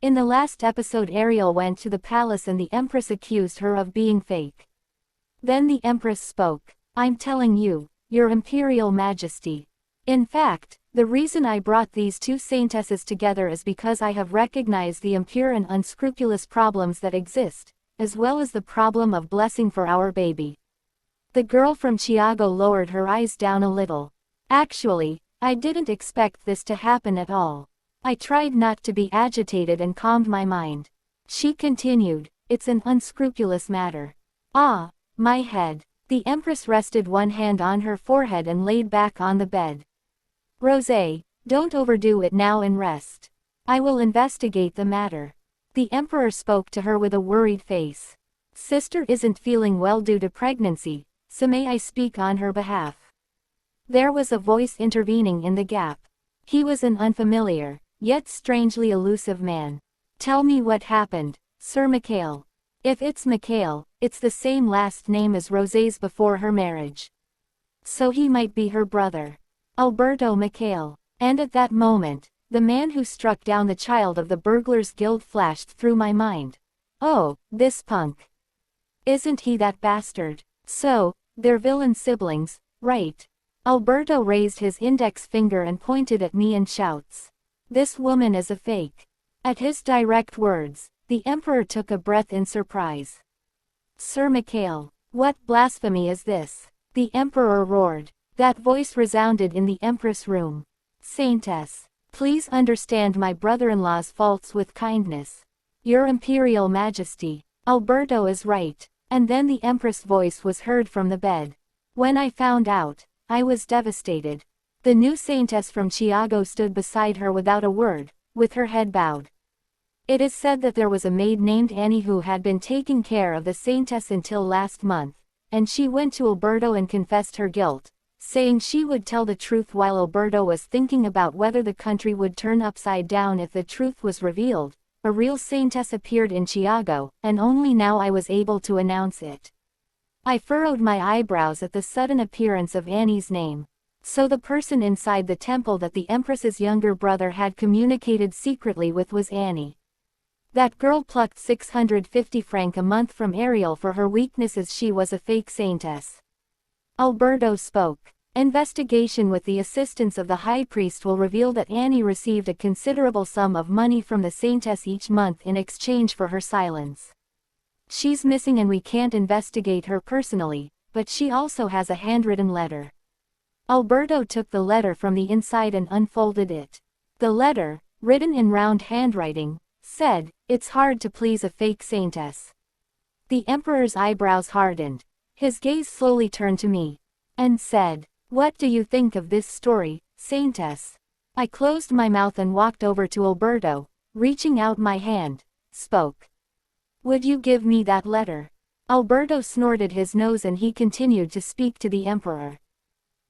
In the last episode, Ariel went to the palace and the Empress accused her of being fake. Then the Empress spoke. I'm telling you, Your Imperial Majesty. In fact, the reason I brought these two saintesses together is because I have recognized the impure and unscrupulous problems that exist, as well as the problem of blessing for our baby. The girl from Chiago lowered her eyes down a little. Actually, I didn't expect this to happen at all. I tried not to be agitated and calmed my mind. She continued, it's an unscrupulous matter. Ah, my head. The Empress rested one hand on her forehead and laid back on the bed. Rosé, don't overdo it now and rest. I will investigate the matter. The Emperor spoke to her with a worried face. Sister isn't feeling well due to pregnancy, so may I speak on her behalf? There was a voice intervening in the gap. He was an unfamiliar, yet strangely elusive man. Tell me what happened, Sir Mikhail. If it's Mikhail, it's the same last name as Rosé's before her marriage. So he might be her brother. Alberto Mikhail. And at that moment, the man who struck down the child of the Burglars Guild flashed through my mind. Oh, this punk. Isn't he that bastard? So, they're villain siblings, right? Alberto raised his index finger and pointed at me and shouts. This woman is a fake. At his direct words, the Emperor took a breath in surprise. Sir Mikhail, what blasphemy is this? The Emperor roared. That voice resounded in the Empress room. Saintess, please understand my brother-in-law's faults with kindness. Your Imperial Majesty, Alberto is right. And then the Empress' voice was heard from the bed. When I found out, I was devastated. The new Saintess from Chiago stood beside her without a word, with her head bowed. It is said that there was a maid named Annie who had been taking care of the Saintess until last month, and she went to Alberto and confessed her guilt, saying she would tell the truth while Alberto was thinking about whether the country would turn upside down if the truth was revealed. A real Saintess appeared in Chiago, and only now I was able to announce it. I furrowed my eyebrows at the sudden appearance of Annie's name. So the person inside the temple that the Empress's younger brother had communicated secretly with was Annie. That girl plucked 650 francs a month from Ariel for her weakness as she was a fake Saintess. Alberto spoke. Investigation with the assistance of the High Priest will reveal that Annie received a considerable sum of money from the Saintess each month in exchange for her silence. She's missing and we can't investigate her personally, but she also has a handwritten letter. Alberto took the letter from the inside and unfolded it. The letter, written in round handwriting, said, "It's hard to please a fake Saintess." The Emperor's eyebrows hardened. His gaze slowly turned to me, and said, "What do you think of this story, Saintess?" I closed my mouth and walked over to Alberto, reaching out my hand, spoke. "Would you give me that letter?" Alberto snorted his nose and he continued to speak to the Emperor.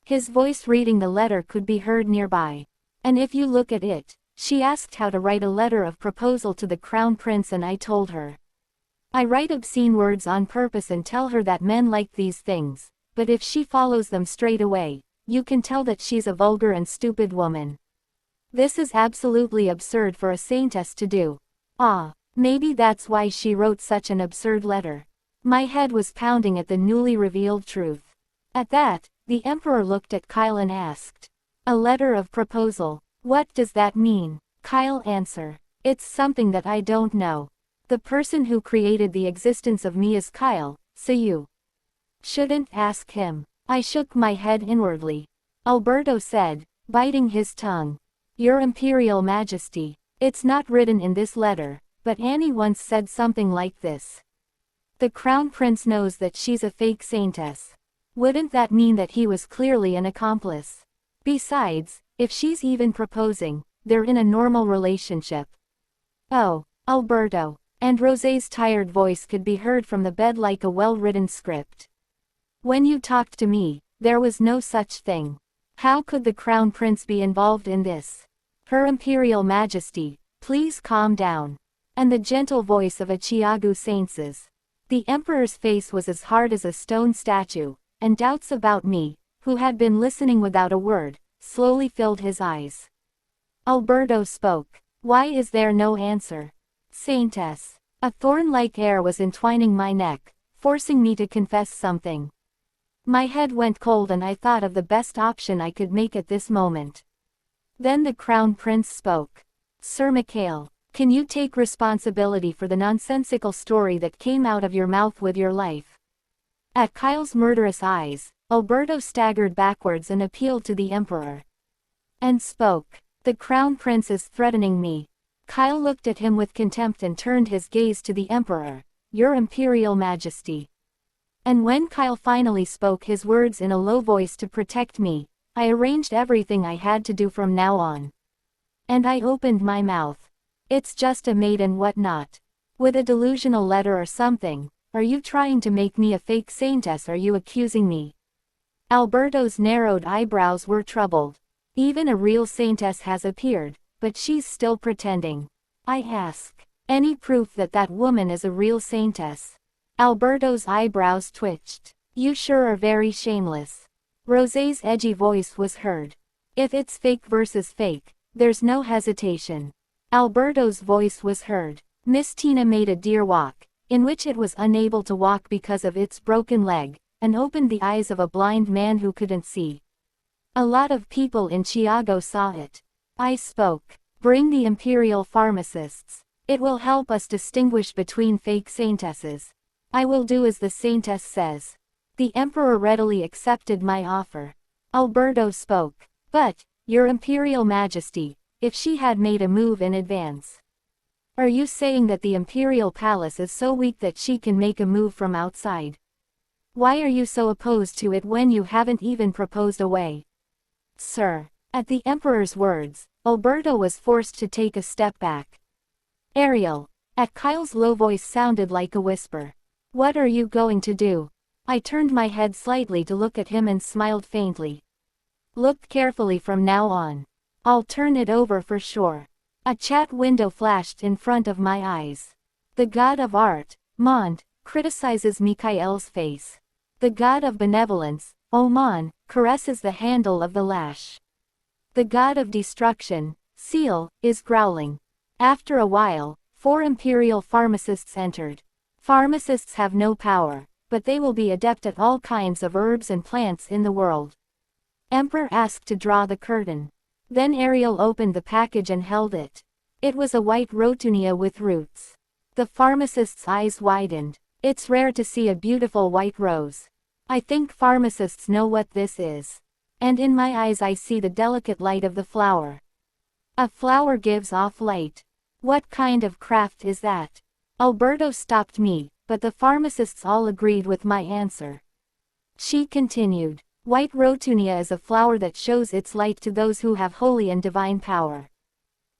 His voice reading the letter could be heard nearby. "And if you look at it," she asked how to write a letter of proposal to the Crown Prince and I told her. I write obscene words on purpose and tell her that men like these things, but if she follows them straight away, you can tell that she's a vulgar and stupid woman. This is absolutely absurd for a Saintess to do. Ah, maybe that's why she wrote such an absurd letter. My head was pounding at the newly revealed truth. At that, the Emperor looked at Kyle and asked, "A letter of proposal, what does that mean?" Kyle answered, "It's something that I don't know. The person who created the existence of me is Kyle, so you shouldn't ask him." I shook my head inwardly. Alberto said, biting his tongue, "Your Imperial Majesty, it's not written in this letter, but Annie once said something like this. The Crown Prince knows that she's a fake Saintess. Wouldn't that mean that he was clearly an accomplice? Besides, if she's even proposing, they're in a normal relationship." "Oh, Alberto," and Rosé's tired voice could be heard from the bed like a well-written script. "When you talked to me, there was no such thing. How could the Crown Prince be involved in this? Her Imperial Majesty, please calm down." And the gentle voice of a Chiago Saintess. The Emperor's face was as hard as a stone statue, and doubts about me, who had been listening without a word, slowly filled his eyes. Alberto spoke. "Why is there no answer? Saintess. A thorn-like air was entwining my neck, forcing me to confess something. My head went cold and I thought of the best option I could make at this moment. Then the Crown Prince spoke. Sir Mikhail, can you take responsibility for the nonsensical story that came out of your mouth with your life? At Kyle's murderous eyes, Alberto staggered backwards and appealed to the Emperor. And spoke. The Crown Prince is threatening me. Kyle looked at him with contempt and turned his gaze to the Emperor. Your Imperial Majesty. And when Kyle finally spoke his words in a low voice to protect me, I arranged everything I had to do from now on. And I opened my mouth. It's just a maid and whatnot. With a delusional letter or something. Are you trying to make me a fake saintess? Are you accusing me? Alberto's narrowed eyebrows were troubled. Even a real saintess has appeared, but she's still pretending. I ask. Any proof that that woman is a real saintess? Alberto's eyebrows twitched. You sure are very shameless. Rosé's edgy voice was heard. If it's fake versus fake, there's no hesitation. Alberto's voice was heard. Miss Tina made a deer walk, in which it was unable to walk because of its broken leg, and opened the eyes of a blind man who couldn't see. A lot of people in Chiago saw it. I spoke. Bring the Imperial pharmacists. It will help us distinguish between fake saintesses. I will do as the saintess says. The Emperor readily accepted my offer. Alberto spoke. But, Your Imperial Majesty, if she had made a move in advance. Are you saying that the Imperial Palace is so weak that she can make a move from outside? Why are you so opposed to it when you haven't even proposed a way? Sir. At the Emperor's words, Alberto was forced to take a step back. Ariel. At Kyle's low voice sounded like a whisper. What are you going to do? I turned my head slightly to look at him and smiled faintly. Look carefully from now on. I'll turn it over for sure. A chat window flashed in front of my eyes. The god of art, Mond, criticizes Mikhail's face. The god of benevolence, Oman, caresses the handle of the lash. The god of destruction, Seal, is growling. After a while, 4 Imperial pharmacists entered. Pharmacists have no power, but they will be adept at all kinds of herbs and plants in the world. Emperor asked to draw the curtain. Then Ariel opened the package and held it. It was a white rotunia with roots. The pharmacist's eyes widened. It's rare to see a beautiful white rose. I think pharmacists know what this is. And in my eyes I see the delicate light of the flower. A flower gives off light. What kind of craft is that? Alberto stopped me, but the pharmacists all agreed with my answer. She continued. White rotunia is a flower that shows its light to those who have holy and divine power.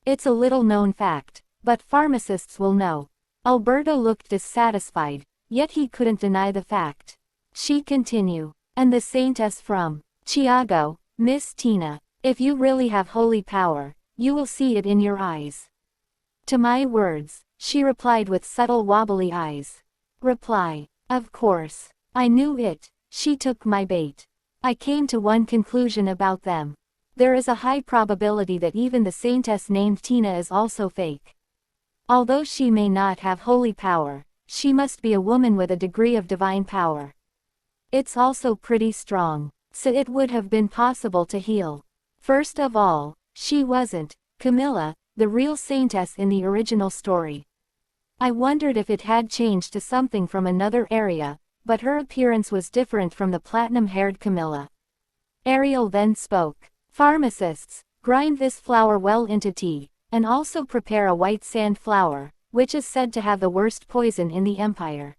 It's a little known fact, but pharmacists will know. Alberto looked dissatisfied, yet he couldn't deny the fact. She continued. And the saintess from Chiago, Miss Tina, if you really have holy power, you will see it in your eyes. To my words, she replied with subtle wobbly eyes. Reply. Of course. I knew it. She took my bait. I came to one conclusion about them. There is a high probability that even the saintess named Tina is also fake. Although she may not have holy power, she must be a woman with a degree of divine power. It's also pretty strong, so it would have been possible to heal. First of all, she wasn't Camilla, the real saintess in the original story. I wondered if it had changed to something from another area, but her appearance was different from the platinum-haired Camilla. Ariel then spoke. Pharmacists, grind this flower well into tea, and also prepare a white sand flower, which is said to have the worst poison in the Empire.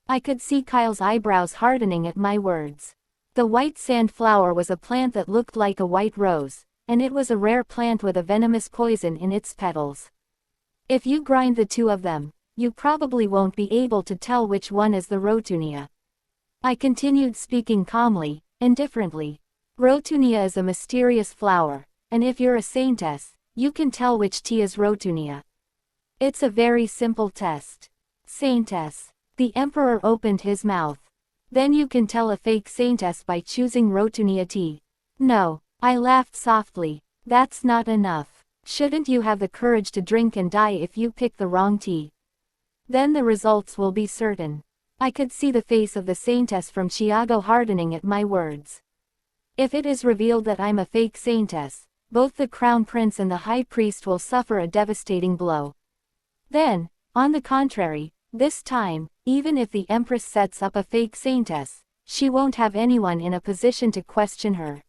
I could see Kyle's eyebrows hardening at my words. The white sand flower was a plant that looked like a white rose, and it was a rare plant with a venomous poison in its petals. If you grind the two of them, you probably won't be able to tell which one is the rotunia. I continued speaking calmly, indifferently. Rotunia is a mysterious flower, and if you're a saintess, you can tell which tea is rotunia. It's a very simple test. Saintess. The Emperor opened his mouth. Then you can tell a fake saintess by choosing rotunia tea. No, I laughed softly. That's not enough. Shouldn't you have the courage to drink and die if you pick the wrong tea? Then the results will be certain. I could see the face of the saintess from Chiago hardening at my words. If it is revealed that I'm a fake saintess, both the crown prince and the high priest will suffer a devastating blow. Then, on the contrary, this time, even if the empress sets up a fake saintess, she won't have anyone in a position to question her.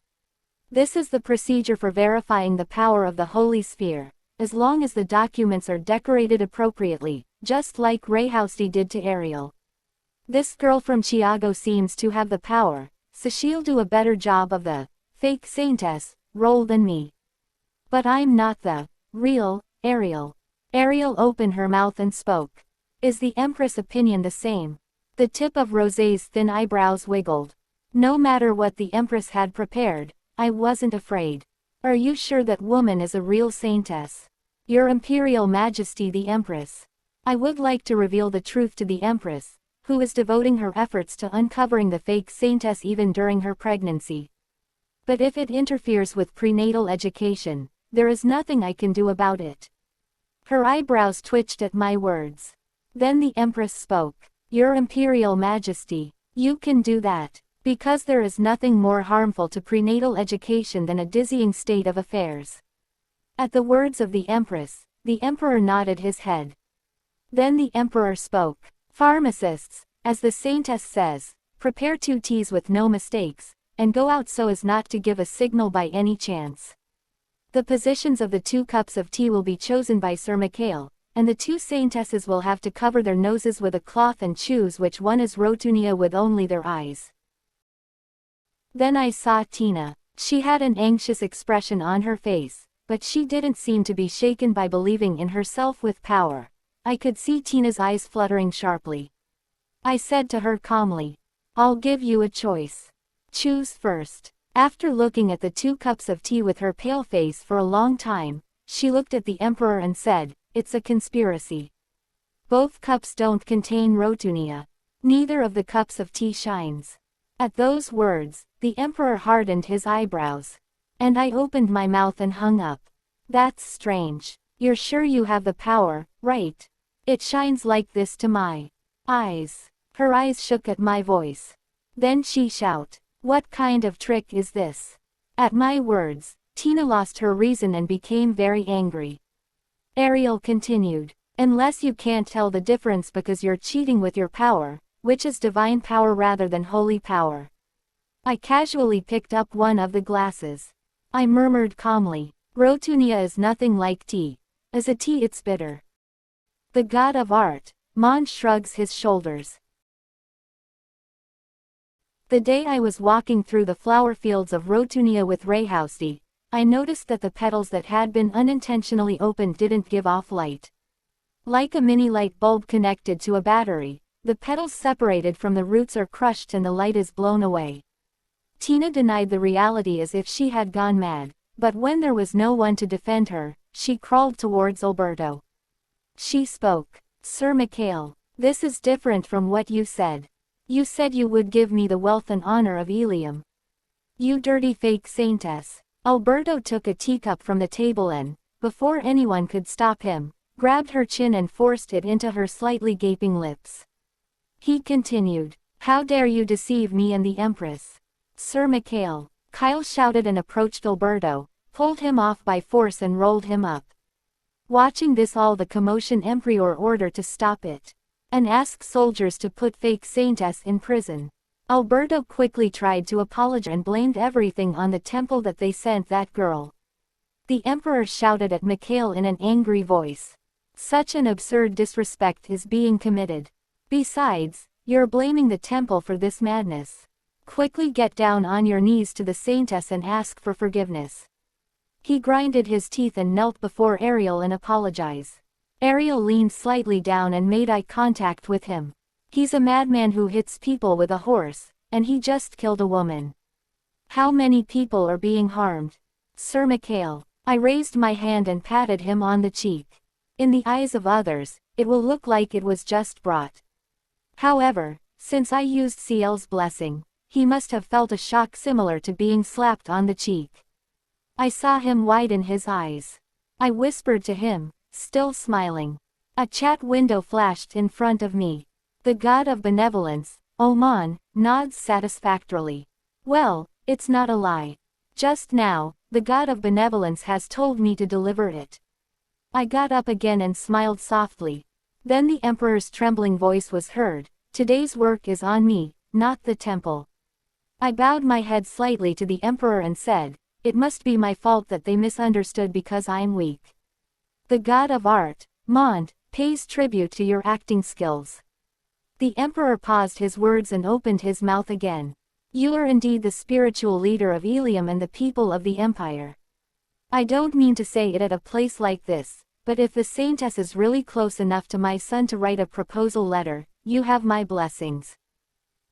This is the procedure for verifying the power of the Holy Sphere, as long as the documents are decorated appropriately, just like Rayhousey did to Ariel. This girl from Chiago seems to have the power, so she'll do a better job of the fake saintess role than me. But I'm not the real Ariel. Ariel opened her mouth and spoke. Is the Empress' opinion the same? The tip of Rosé's thin eyebrows wiggled. No matter what the Empress had prepared, I wasn't afraid. Are you sure that woman is a real saintess? Your Imperial Majesty the Empress. I would like to reveal the truth to the Empress, who is devoting her efforts to uncovering the fake saintess even during her pregnancy. But if it interferes with prenatal education, there is nothing I can do about it. Her eyebrows twitched at my words. Then the Empress spoke. Your Imperial Majesty, you can do that, because there is nothing more harmful to prenatal education than a dizzying state of affairs. At the words of the Empress, the Emperor nodded his head. Then the Emperor spoke. Pharmacists, as the Saintess says, prepare 2 teas with no mistakes, and go out so as not to give a signal by any chance. The positions of the 2 cups of tea will be chosen by Sir Mikhail, and the 2 Saintesses will have to cover their noses with a cloth and choose which one is Rotunia with only their eyes. Then I saw Tina. She had an anxious expression on her face, but she didn't seem to be shaken by believing in herself with power. I could see Tina's eyes fluttering sharply. I said to her calmly, I'll give you a choice. Choose first. After looking at the 2 cups of tea with her pale face for a long time, she looked at the Emperor and said, It's a conspiracy. Both cups don't contain Rotunia. Neither of the cups of tea shines. At those words, the Emperor hardened his eyebrows. And I opened my mouth and hung up. That's strange. You're sure you have the power, right? It shines like this to my eyes. Her eyes shook at my voice. Then she shouted, What kind of trick is this? At my words, Tina lost her reason and became very angry. Ariel continued, Unless you can't tell the difference because you're cheating with your power, which is divine power rather than holy power. I casually picked up one of the glasses. I murmured calmly, Rotunia is nothing like tea. As a tea it's bitter. The god of art, Mon shrugs his shoulders. The day I was walking through the flower fields of Rotunia with Rayhousey, I noticed that the petals that had been unintentionally opened didn't give off light. Like a mini light bulb connected to a battery, the petals separated from the roots are crushed and the light is blown away. Tina denied the reality as if she had gone mad, but when there was no one to defend her, she crawled towards Alberto. She spoke. Sir Mikhail, this is different from what you said. You said you would give me the wealth and honor of Ilium. You dirty fake saintess. Alberto took a teacup from the table and, before anyone could stop him, grabbed her chin and forced it into her slightly gaping lips. He continued, How dare you deceive me and the Empress? Sir Mikhail, Kyle shouted and approached Alberto, pulled him off by force and rolled him up. Watching this all the commotion Emperor ordered to stop it. And asked soldiers to put fake Saintess in prison. Alberto quickly tried to apologize and blamed everything on the temple that they sent that girl. The Emperor shouted at Mikhail in an angry voice. Such an absurd disrespect is being committed. Besides, you're blaming the temple for this madness. Quickly get down on your knees to the Saintess and ask for forgiveness. He grinded his teeth and knelt before Ariel and apologized. Ariel leaned slightly down and made eye contact with him. He's a madman who hits people with a horse, and he just killed a woman. How many people are being harmed? Sir Mikhail. I raised my hand and patted him on the cheek. In the eyes of others, it will look like it was just brought. However, since I used CL's blessing, he must have felt a shock similar to being slapped on the cheek. I saw him widen his eyes. I whispered to him, still smiling. A chat window flashed in front of me. The god of benevolence, Oman, nods satisfactorily. Well, it's not a lie. Just now, the god of benevolence has told me to deliver it. I got up again and smiled softly. Then the emperor's trembling voice was heard. Today's work is on me, not the temple. I bowed my head slightly to the emperor and said, it must be my fault that they misunderstood because I'm weak. The god of art, Mont, pays tribute to your acting skills. The emperor paused his words and opened his mouth again. You are indeed the spiritual leader of Ilium and the people of the empire. I don't mean to say it at a place like this, but if the saintess is really close enough to my son to write a proposal letter, you have my blessings.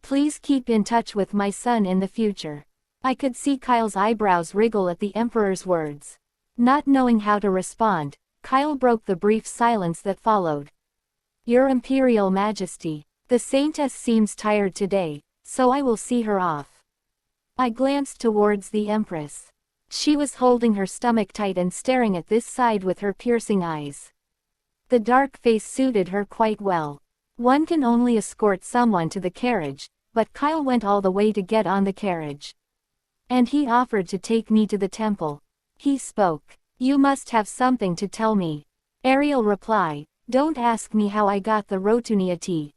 Please keep in touch with my son in the future. I could see Kyle's eyebrows wriggle at the emperor's words. Not knowing how to respond, Kyle broke the brief silence that followed. Your Imperial Majesty, the saintess seems tired today, so I will see her off. I glanced towards the empress. She was holding her stomach tight and staring at this side with her piercing eyes. The dark face suited her quite well. One can only escort someone to the carriage, but Kyle went all the way to get on the carriage. And he offered to take me to the temple. He spoke. You must have something to tell me. Ariel replied, don't ask me how I got the Rotunia tea.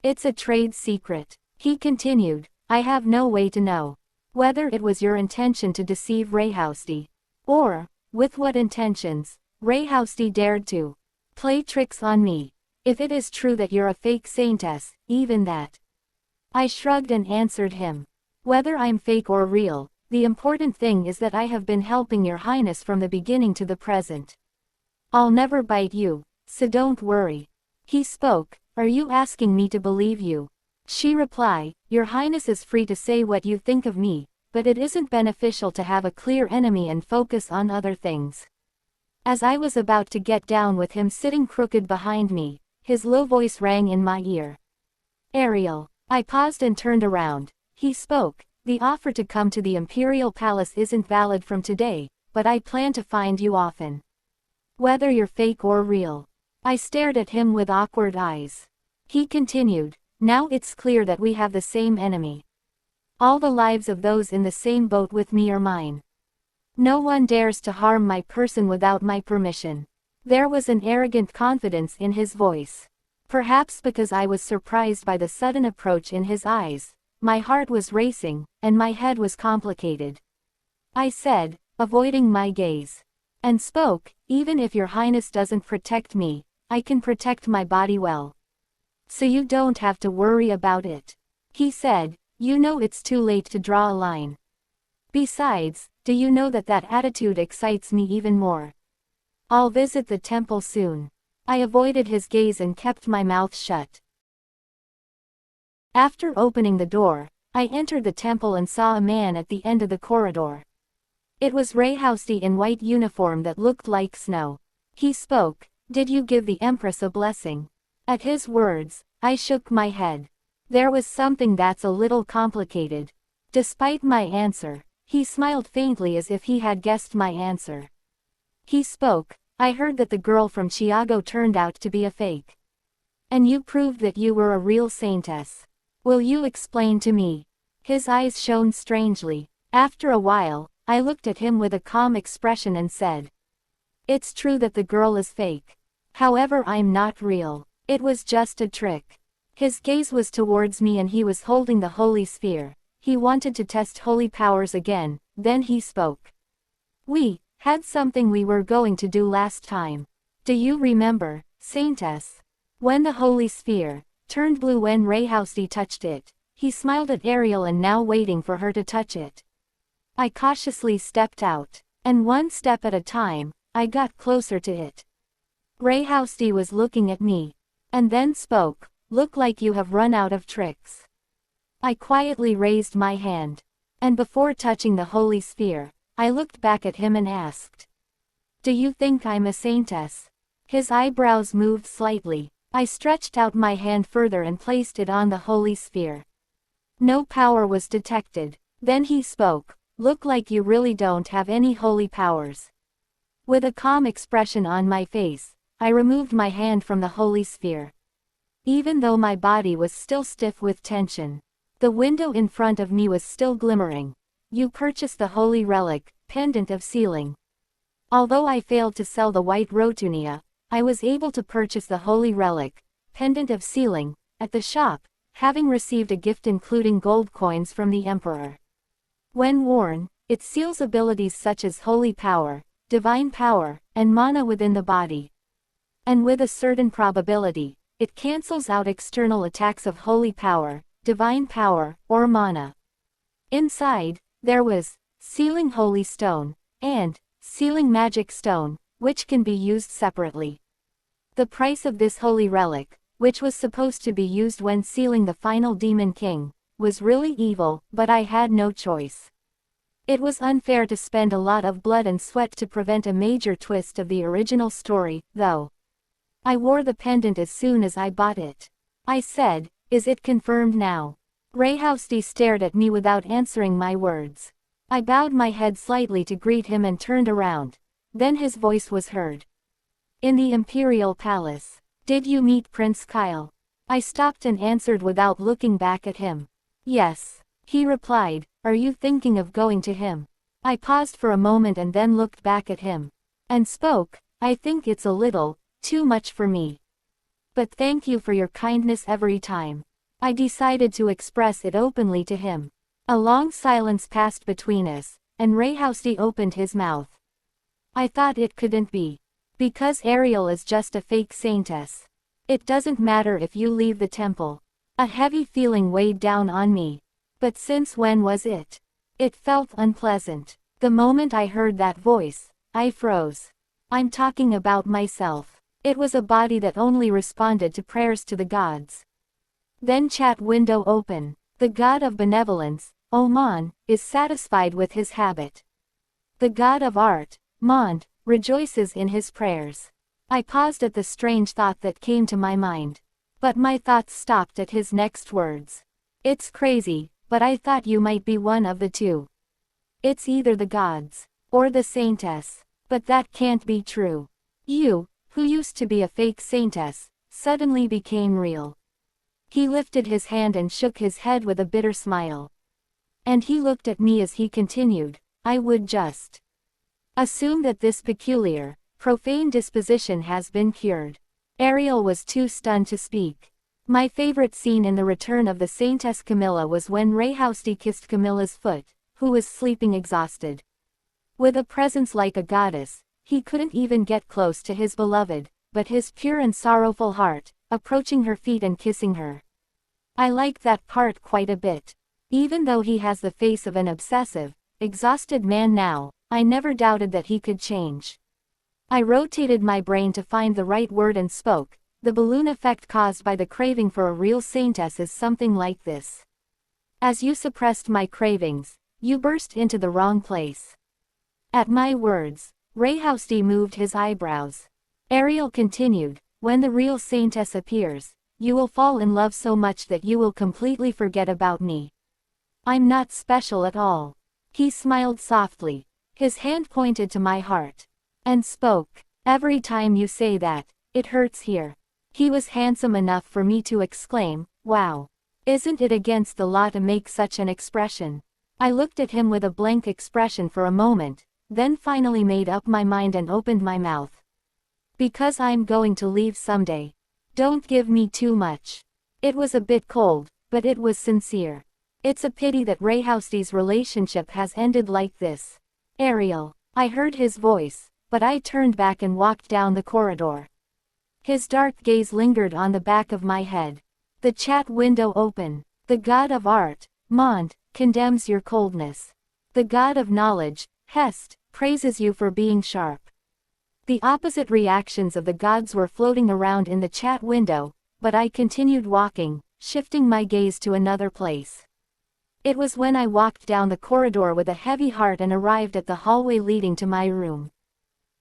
It's a trade secret. He continued, I have no way to know. Whether it was your intention to deceive Rayhousty, or, with what intentions, Rayhousty dared to play tricks on me. If it is true that you're a fake saintess, even that. I shrugged and answered him. Whether I'm fake or real, the important thing is that I have been helping your highness from the beginning to the present. I'll never bite you, so don't worry. He spoke, are you asking me to believe you? She replied, your highness is free to say what you think of me, but it isn't beneficial to have a clear enemy and focus on other things. As I was about to get down with him sitting crooked behind me, his low voice rang in my ear. Ariel. I paused and turned around. He spoke, the offer to come to the Imperial Palace isn't valid from today, but I plan to find you often. Whether you're fake or real. I stared at him with awkward eyes. He continued, now it's clear that we have the same enemy. All the lives of those in the same boat with me are mine. No one dares to harm my person without my permission. There was an arrogant confidence in his voice. Perhaps because I was surprised by the sudden approach in his eyes, my heart was racing, and my head was complicated. I said, avoiding my gaze, and spoke, even if your highness doesn't protect me, I can protect my body well. So you don't have to worry about it. He said, you know it's too late to draw a line. Besides, do you know that attitude excites me even more? I'll visit the temple soon. I avoided his gaze and kept my mouth shut. After opening the door, I entered the temple and saw a man at the end of the corridor. It was Rayhousty in white uniform that looked like snow. He spoke, did you give the Empress a blessing? At his words, I shook my head. There was something that's a little complicated. Despite my answer, he smiled faintly as if he had guessed my answer. He spoke, I heard that the girl from Chiago turned out to be a fake. And you proved that you were a real saintess. Will you explain to me? His eyes shone strangely. After a while, I looked at him with a calm expression and said, it's true that the girl is fake. However, I'm not real. It was just a trick. His gaze was towards me and he was holding the holy sphere. He wanted to test holy powers again. Then he spoke. We had something we were going to do last time. Do you remember, Saintess? When the holy sphere turned blue when Rayhousty touched it. He smiled at Ariel and now waiting for her to touch it. I cautiously stepped out, and one step at a time, I got closer to it. Rayhousty was looking at me, and then spoke, look like you have run out of tricks. I quietly raised my hand, and before touching the holy sphere, I looked back at him and asked, do you think I'm a saintess? His eyebrows moved slightly. I stretched out my hand further and placed it on the holy sphere. No power was detected. Then he spoke, look like you really don't have any holy powers. With a calm expression on my face, I removed my hand from the holy sphere. Even though my body was still stiff with tension, the window in front of me was still glimmering. You purchased the holy relic, pendant of sealing. Although I failed to sell the white rotunia, I was able to purchase the holy relic, pendant of sealing, at the shop, having received a gift including gold coins from the emperor. When worn, it seals abilities such as holy power, divine power, and mana within the body. And with a certain probability, it cancels out external attacks of holy power, divine power, or mana. Inside, there was sealing holy stone and sealing magic stone, which can be used separately. The price of this holy relic, which was supposed to be used when sealing the final demon king, was really evil, but I had no choice. It was unfair to spend a lot of blood and sweat to prevent a major twist of the original story, though. I wore the pendant as soon as I bought it. I said, "Is it confirmed now?" Rayhousty stared at me without answering my words. I bowed my head slightly to greet him and turned around. Then his voice was heard. "In the Imperial Palace. Did you meet Prince Kyle?" I stopped and answered without looking back at him. "Yes." He replied, "Are you thinking of going to him?" I paused for a moment and then looked back at him. And spoke, "I think it's a little too much for me. But thank you for your kindness every time." I decided to express it openly to him. A long silence passed between us, and Rayhousty opened his mouth. "I thought it couldn't be. Because Ariel is just a fake saintess. It doesn't matter if you leave the temple." A heavy feeling weighed down on me. But since when was it? It felt unpleasant. The moment I heard that voice, I froze. I'm talking about myself. It was a body that only responded to prayers to the gods. Then chat window open. The god of benevolence, Oman, is satisfied with his habit. The god of art, Mond, rejoices in his prayers. I paused at the strange thought that came to my mind. But my thoughts stopped at his next words. "It's crazy, but I thought you might be one of the two. It's either the gods, or the saintess. But that can't be true. You, who used to be a fake saintess, suddenly became real." He lifted his hand and shook his head with a bitter smile. And he looked at me as he continued, "I would just assume that this peculiar, profane disposition has been cured." Ariel was too stunned to speak. My favorite scene in The Return of the Saintess Camilla was when Rayhousty kissed Camilla's foot, who was sleeping exhausted. With a presence like a goddess, he couldn't even get close to his beloved, but his pure and sorrowful heart, approaching her feet and kissing her. I liked that part quite a bit. Even though he has the face of an obsessive, exhausted man now, I never doubted that he could change. I rotated my brain to find the right word and spoke. "The balloon effect caused by the craving for a real saintess is something like this. As you suppressed my cravings, you burst into the wrong place." At my words, Rayhousty moved his eyebrows. Ariel continued, "When the real saintess appears, you will fall in love so much that you will completely forget about me. I'm not special at all." He smiled softly. His hand pointed to my heart. And spoke, "Every time you say that, it hurts here." He was handsome enough for me to exclaim, "Wow. Isn't it against the law to make such an expression?" I looked at him with a blank expression for a moment, then finally made up my mind and opened my mouth. "Because I'm going to leave someday. Don't give me too much." It was a bit cold, but it was sincere. It's a pity that Rayhousty's relationship has ended like this. "Ariel." I heard his voice, but I turned back and walked down the corridor. His dark gaze lingered on the back of my head. The chat window open. "The god of art, Mond, condemns your coldness. The god of knowledge, Hest, praises you for being sharp." The opposite reactions of the gods were floating around in the chat window, but I continued walking, shifting my gaze to another place. It was when I walked down the corridor with a heavy heart and arrived at the hallway leading to my room.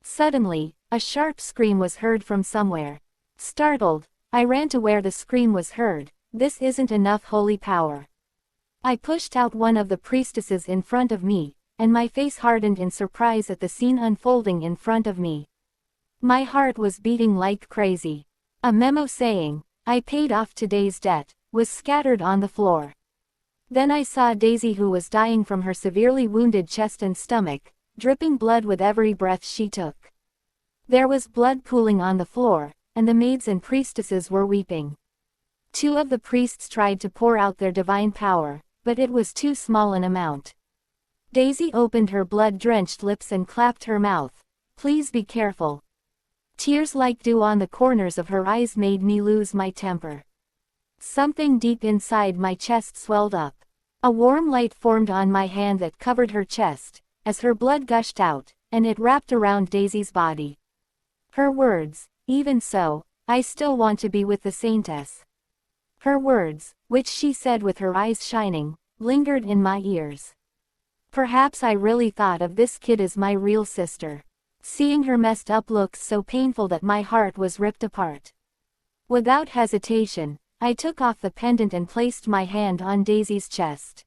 Suddenly, a sharp scream was heard from somewhere. Startled, I ran to where the scream was heard. "This isn't enough holy power." I pushed out one of the priestesses in front of me, and my face hardened in surprise at the scene unfolding in front of me. My heart was beating like crazy. A memo saying, "I paid off today's debt," was scattered on the floor. Then I saw Daisy, who was dying from her severely wounded chest and stomach, dripping blood with every breath she took. There was blood pooling on the floor, and the maids and priestesses were weeping. 2 of the priests tried to pour out their divine power, but it was too small an amount. Daisy opened her blood-drenched lips and clapped her mouth. "Please be careful." Tears like dew on the corners of her eyes made me lose my temper. Something deep inside my chest swelled up. A warm light formed on my hand that covered her chest, as her blood gushed out, and it wrapped around Daisy's body. Her words, "Even so, I still want to be with the Saintess." Her words, which she said with her eyes shining, lingered in my ears. Perhaps I really thought of this kid as my real sister. Seeing her messed up looks so painful that my heart was ripped apart. Without hesitation, I took off the pendant and placed my hand on Daisy's chest.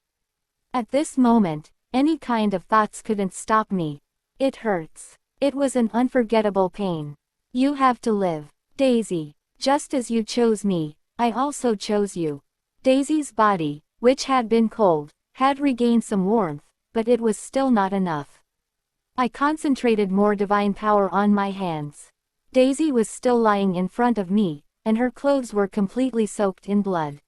At this moment, any kind of thoughts couldn't stop me. It hurts. It was an unforgettable pain. You have to live, Daisy. Just as you chose me, I also chose you. Daisy's body, which had been cold, had regained some warmth, but it was still not enough. I concentrated more divine power on my hands. Daisy was still lying in front of me, and her clothes were completely soaked in blood.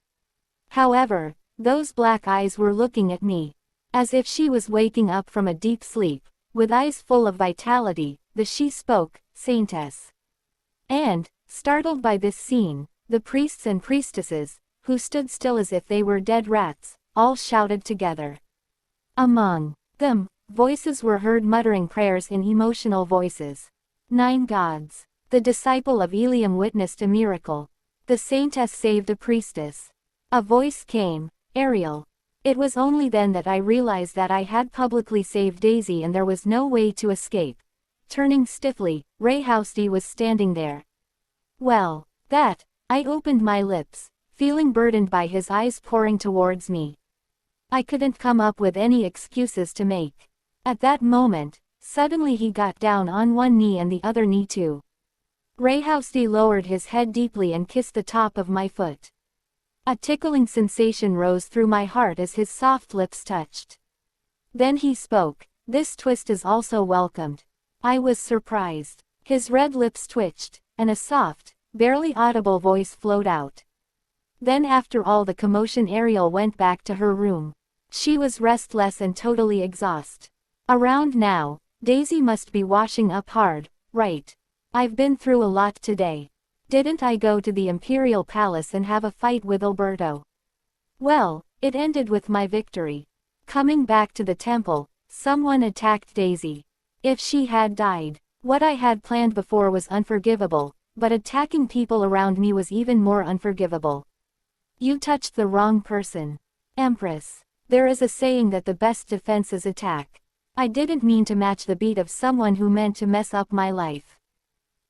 However, those black eyes were looking at me, as if she was waking up from a deep sleep. With eyes full of vitality, she spoke, "Saintess." And, startled by this scene, the priests and priestesses, who stood still as if they were dead rats, all shouted together. Among them, voices were heard muttering prayers in emotional voices. 9 gods. The disciple of Eliam witnessed a miracle. The Saintess saved a priestess. A voice came, "Ariel." It was only then that I realized that I had publicly saved Daisy and there was no way to escape. Turning stiffly, Rayhousdy was standing there. "Well, that," I opened my lips, feeling burdened by his eyes pouring towards me. I couldn't come up with any excuses to make. At that moment, suddenly he got down on one knee and the other knee too. Rayhousdy lowered his head deeply and kissed the top of my foot. A tickling sensation rose through my heart as his soft lips touched. Then he spoke, "This twist is also welcomed." I was surprised. His red lips twitched, and a soft, barely audible voice flowed out. Then after all the commotion, Ariel went back to her room. She was restless and totally exhausted. Around now, Daisy must be washing up hard, right? I've been through a lot today. Didn't I go to the Imperial Palace and have a fight with Alberto? Well, it ended with my victory. Coming back to the temple, someone attacked Daisy. If she had died, what I had planned before was unforgivable, but attacking people around me was even more unforgivable. You touched the wrong person. Empress. There is a saying that the best defense is attack. I didn't mean to match the beat of someone who meant to mess up my life.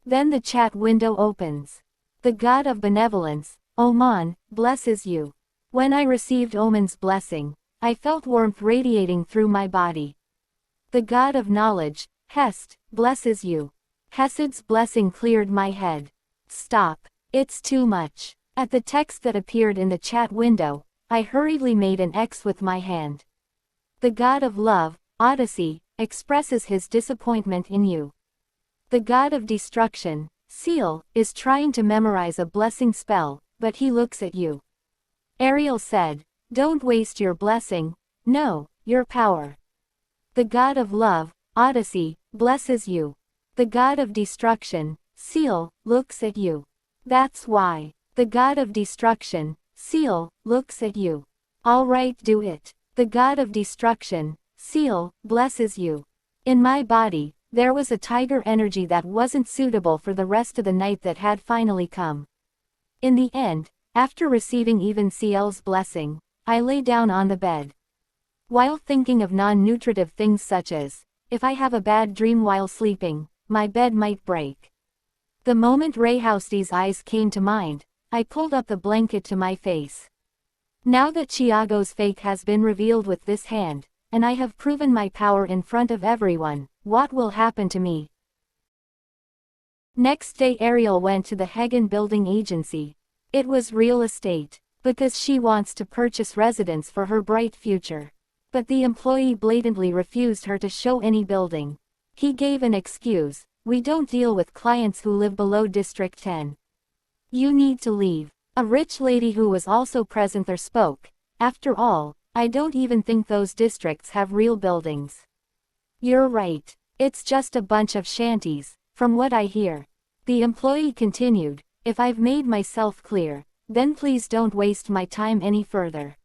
Then the chat window opens. The god of benevolence, Oman, blesses you. When I received Oman's blessing, I felt warmth radiating through my body. The god of knowledge, Hest, blesses you. Hesed's blessing cleared my head. Stop. It's too much. At the text that appeared in the chat window, I hurriedly made an X with my hand. The god of love, Odyssey, expresses his disappointment in you. The god of destruction, Seal, is trying to memorize a blessing spell, but he looks at you. Ariel said, "Don't waste your blessing, no, your power." The god of love, Odyssey, blesses you. The god of destruction, Seal, looks at you. That's why. The god of destruction, Seal, looks at you. All right, do it. The god of destruction, Seal, blesses you. In my body, there was a tiger energy that wasn't suitable for the rest of the night that had finally come. In the end, after receiving even Ciel's blessing, I lay down on the bed. While thinking of non-nutritive things such as, if I have a bad dream while sleeping, my bed might break. The moment Rayhousedy's eyes came to mind, I pulled up the blanket to my face. Now that Chiago's fake has been revealed with this hand, and I have proven my power in front of everyone. What will happen to me? Next day Ariel went to the Hagen Building Agency. It was real estate, because she wants to purchase residence for her bright future. But the employee blatantly refused her to show any building. He gave an excuse: "We don't deal with clients who live below District 10. You need to leave." A rich lady who was also present there spoke: "After all, I don't even think those districts have real buildings." "You're right. It's just a bunch of shanties, from what I hear." The employee continued: "If I've made myself clear, then please don't waste my time any further.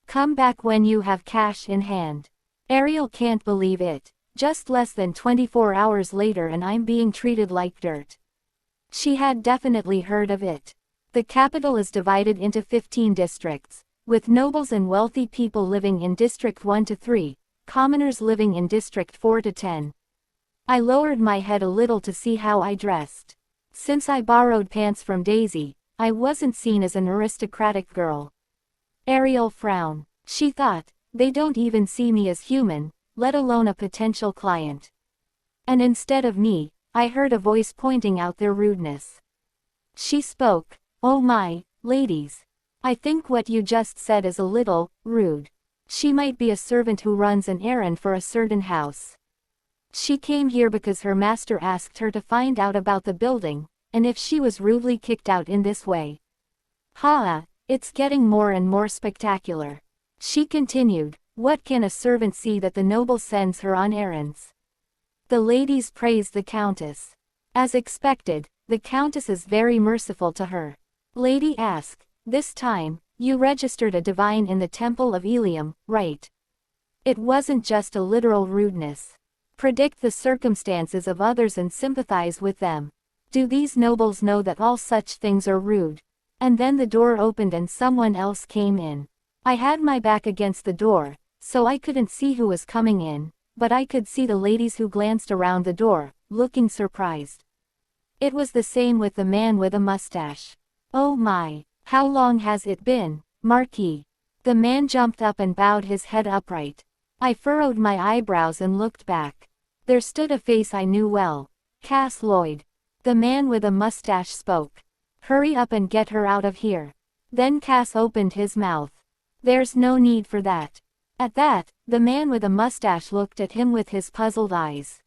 Come back when you have cash in hand." Ariel can't believe it. Just less than 24 hours later and I'm being treated like dirt. She had definitely heard of it. The capital is divided into 15 districts, with nobles and wealthy people living in District 1 to 3, commoners living in District 4 to 10. I lowered my head a little to see how I dressed. Since I borrowed pants from Daisy, I wasn't seen as an aristocratic girl. Ariel frowned. She thought, they don't even see me as human, let alone a potential client. And instead of me, I heard a voice pointing out their rudeness. She spoke: "Oh my, ladies. I think what you just said is a little rude." She might be a servant who runs an errand for a certain house. She came here because her master asked her to find out about the building, and if she was rudely kicked out in this way. It's getting more and more spectacular. She continued: "What can a servant see that the noble sends her on errands?" The ladies praised the countess. As expected, the countess is very merciful to her. Lady asked: "This time, you registered a divine in the Temple of Ilium, right? It wasn't just a literal rudeness. Predict the circumstances of others and sympathize with them. Do these nobles know that all such things are rude?" And then the door opened and someone else came in. I had my back against the door, so I couldn't see who was coming in, but I could see the ladies who glanced around the door, looking surprised. It was the same with the man with a mustache. "Oh my, how long has it been, Marquis?" The man jumped up and bowed his head upright. I furrowed my eyebrows and looked back. There stood a face I knew well: Cass Lloyd. The man with a mustache spoke: "Hurry up and get her out of here." Then Cass opened his mouth. "There's no need for that." At that, the man with a mustache looked at him with his puzzled eyes.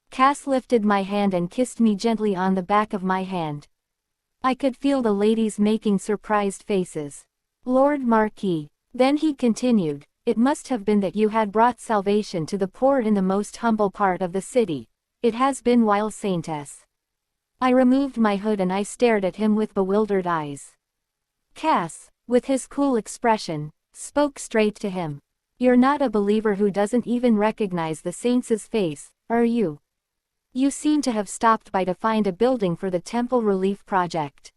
Cass lifted my hand and kissed me gently on the back of my hand. I could feel the ladies making surprised faces. "Lord Marquis," then he continued, "it must have been that you had brought salvation to the poor in the most humble part of the city. It has been while, Saintess." I removed my hood and I stared at him with bewildered eyes. Cass, with his cool expression, spoke straight to him. "You're not a believer who doesn't even recognize the saint's face, are you? You seem to have stopped by to find a building for the temple relief project.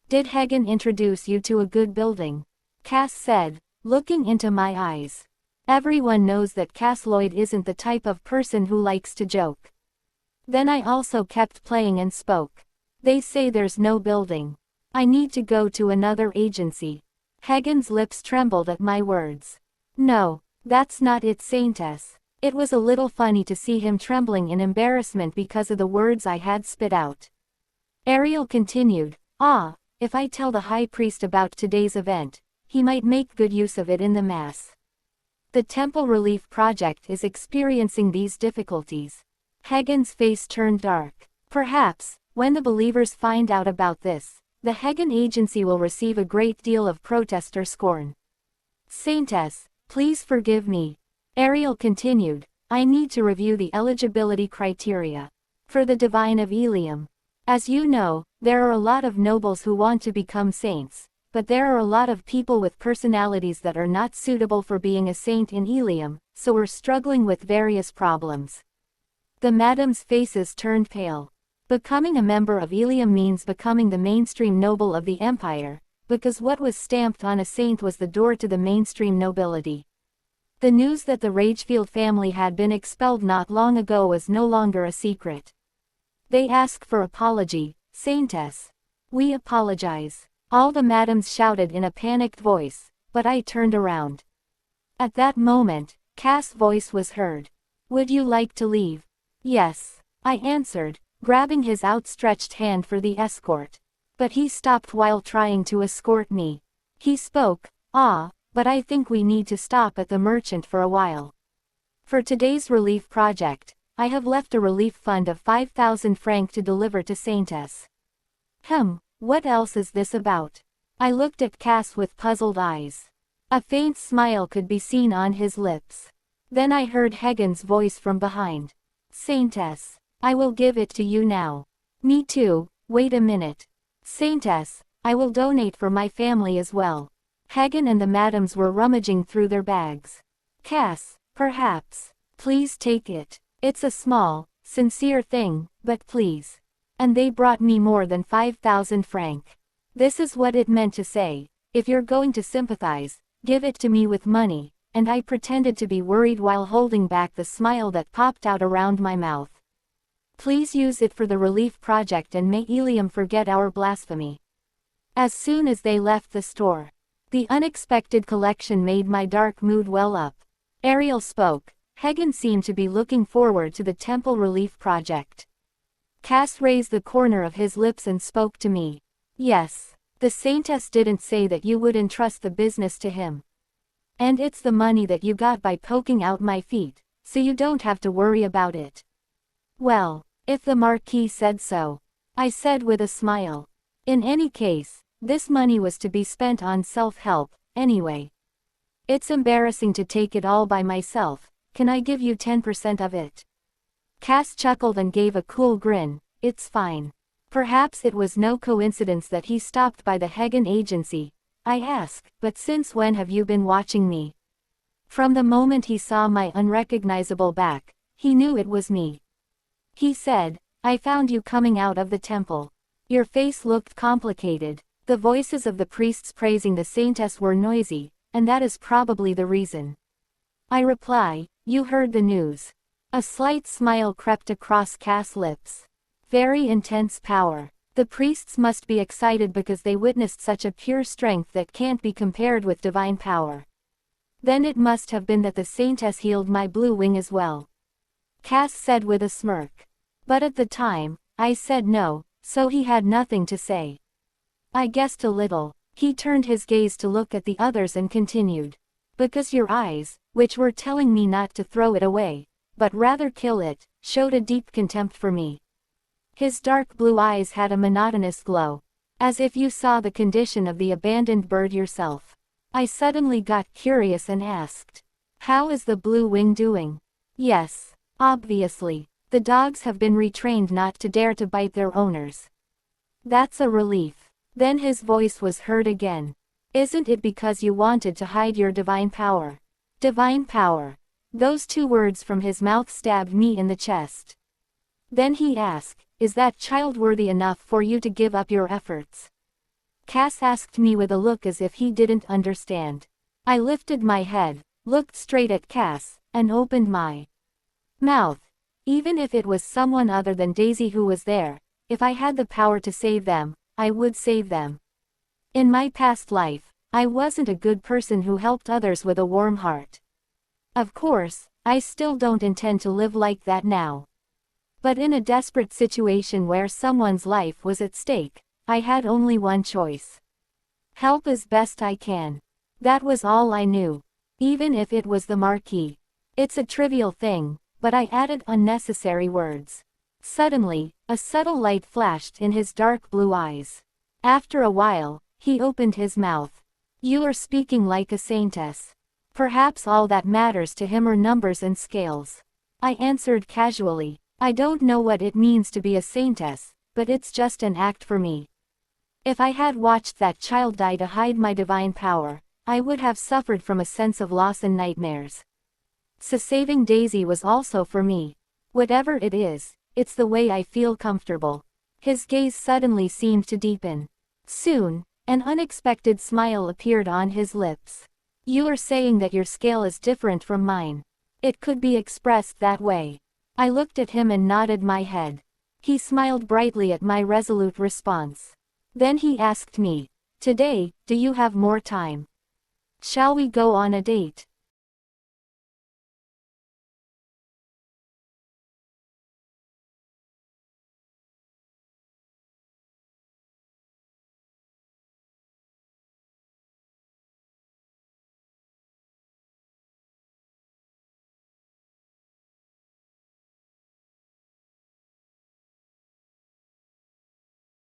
Did Hagen introduce you to a good building?" Cass said, looking into my eyes. Everyone knows that Cass Lloyd isn't the type of person who likes to joke. Then I also kept playing and spoke. "They say there's no building. I need to go to another agency." Hagen's lips trembled at my words. "No, that's not it, Saintess." It was a little funny to see him trembling in embarrassment because of the words I had spit out. Ariel continued: If I tell the high priest about today's event, he might make good use of it in the Mass. The Temple Relief Project is experiencing these difficulties." Hagen's face turned dark. "Perhaps, when the believers find out about this, the Hagen Agency will receive a great deal of protest or scorn." "Saintess, please forgive me." Ariel continued: "I need to review the eligibility criteria for the Divine of Ilium. As you know, there are a lot of nobles who want to become saints, but there are a lot of people with personalities that are not suitable for being a saint in Ilium, so we're struggling with various problems." The madams' faces turned pale. Becoming a member of Ilium means becoming the mainstream noble of the empire, because what was stamped on a saint was the door to the mainstream nobility. The news that the Ragefield family had been expelled not long ago was no longer a secret. "They ask for apology, Saintess." "We apologize," all the madams shouted in a panicked voice, but I turned around. At that moment, Cass' voice was heard. Would you like to leave? Yes, I answered, grabbing his outstretched hand for the escort. But he stopped while trying to escort me. He spoke, but I think we need to stop at the merchant for a while. For today's relief project, I have left a relief fund of 5,000 francs to deliver to Saintess. What else is this about? I looked at Cass with puzzled eyes. A faint smile could be seen on his lips. Then I heard Hagen's voice from behind. Saintess, I will give it to you now. Me too, wait a minute. Saintess, I will donate for my family as well. Hagen and the madams were rummaging through their bags. Cass, perhaps. Please take it. It's a small, sincere thing, but please. And they brought me more than 5,000 francs. This is what it meant to say, if you're going to sympathize, give it to me with money, and I pretended to be worried while holding back the smile that popped out around my mouth. Please use it for the relief project and may Ilium forget our blasphemy. As soon as they left the store, the unexpected collection made my dark mood well up. Ariel spoke. Hagen seemed to be looking forward to the temple relief project. Cass raised the corner of his lips and spoke to me. Yes, the Saintess didn't say that you would entrust the business to him. And it's the money that you got by poking out my feet, so you don't have to worry about it. Well, if the Marquis said so, I said with a smile. In any case, this money was to be spent on self-help, anyway. It's embarrassing to take it all by myself. Can I give you 10% of it? Cass chuckled and gave a cool grin. It's fine. Perhaps it was no coincidence that he stopped by the Hagen agency. I asked, but since when have you been watching me? From the moment he saw my unrecognizable back, he knew it was me. He said, I found you coming out of the temple. Your face looked complicated. The voices of the priests praising the Saintess were noisy, and that is probably the reason. I reply, you heard the news. A slight smile crept across Cass' lips. Very intense power. The priests must be excited because they witnessed such a pure strength that can't be compared with divine power. Then it must have been that the Saintess healed my blue wing as well. Cass said with a smirk. But at the time, I said no, so he had nothing to say. I guessed a little. He turned his gaze to look at the others and continued. Because your eyes, which were telling me not to throw it away, but rather kill it, showed a deep contempt for me. His dark blue eyes had a monotonous glow. As if you saw the condition of the abandoned bird yourself. I suddenly got curious and asked. How is the blue wing doing? Yes, obviously. The dogs have been retrained not to dare to bite their owners. That's a relief. Then his voice was heard again. Isn't it because you wanted to hide your divine power? Divine power. Those two words from his mouth stabbed me in the chest. Then he asked, is that child worthy enough for you to give up your efforts? Cass asked me with a look as if he didn't understand. I lifted my head, looked straight at Cass, and opened my mouth. Even if it was someone other than Daisy who was there, if I had the power to save them, I would save them. In my past life, I wasn't a good person who helped others with a warm heart. Of course, I still don't intend to live like that now. But in a desperate situation where someone's life was at stake, I had only one choice. Help as best I can. That was all I knew. Even if it was the Marquis. It's a trivial thing, but I added unnecessary words. Suddenly, a subtle light flashed in his dark blue eyes. After a while, he opened his mouth. You are speaking like a saintess. Perhaps all that matters to him are numbers and scales. I answered casually. I don't know what it means to be a saintess, but it's just an act for me. If I had watched that child die to hide my divine power, I would have suffered from a sense of loss and nightmares. So saving Daisy was also for me. Whatever it is, it's the way I feel comfortable. His gaze suddenly seemed to deepen. Soon, an unexpected smile appeared on his lips. You are saying that your scale is different from mine. It could be expressed that way. I looked at him and nodded my head. He smiled brightly at my resolute response. Then he asked me, today, do you have more time? Shall we go on a date?